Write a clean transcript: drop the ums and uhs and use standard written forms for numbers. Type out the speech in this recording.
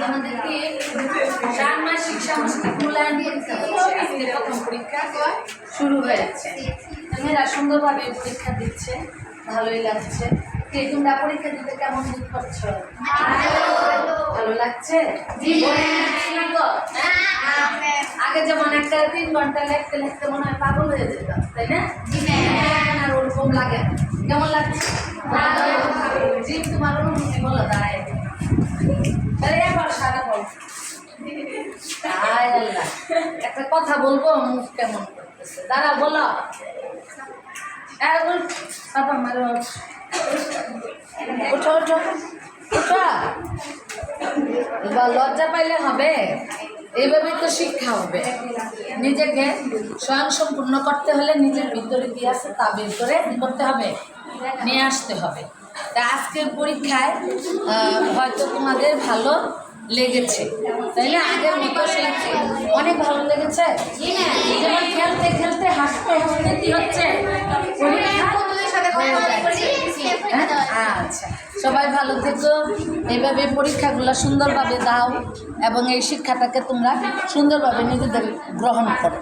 আমাদেরকে ষান্মাসিক সাংস্কৃতিক মূল্যায়ন পরীক্ষা হচ্ছে। আজকে প্রথম পরীক্ষা শুরু হয়েছে। মেয়েরা সুন্দরভাবে পরীক্ষা দিচ্ছে, ভালোই লাগছে। তোমরা পরীক্ষা দিতে কেমন বোধ করছো? ভালো লাগছে? আগে যেমন একটা 3 ঘন্টা লিখতে লিখতে মনে হয় পাগল হয়ে যেত, তাই না? আর ওরকম লাগে না। কেমন লাগছে? জিম তোমার অনুভূতি বলো দাঁড়ায়। এবার সারা বল। একটা কথা বলবো, মুখ কেমন করতেছে। দাঁড়া বলো। বাবা মারো, ওঠো ওঠো ওঠো। এবার লজ্জা পাইলে হবে? এইভাবেই তো শিক্ষা হবে। নিজেকে স্বয়ং সম্পূর্ণ করতে হলে নিজের ভিতরে কি আছে তা বের করে করতে হবে, নিয়ে আসতে হবে। তা আজকের পরীক্ষায় হয়তো তোমাদের ভালো লেগেছে, তাই না? আগের মতো সেই অনেক ভালো লেগেছে। যেমন খেলতে খেলতে হাসতে হাসতে কি হচ্ছে, আচ্ছা, সবাই ভালো থেকো। এইভাবে পরীক্ষাগুলো সুন্দরভাবে দাও এবং এই শিক্ষাটাকে তোমরা সুন্দরভাবে নিজেদের গ্রহণ করো।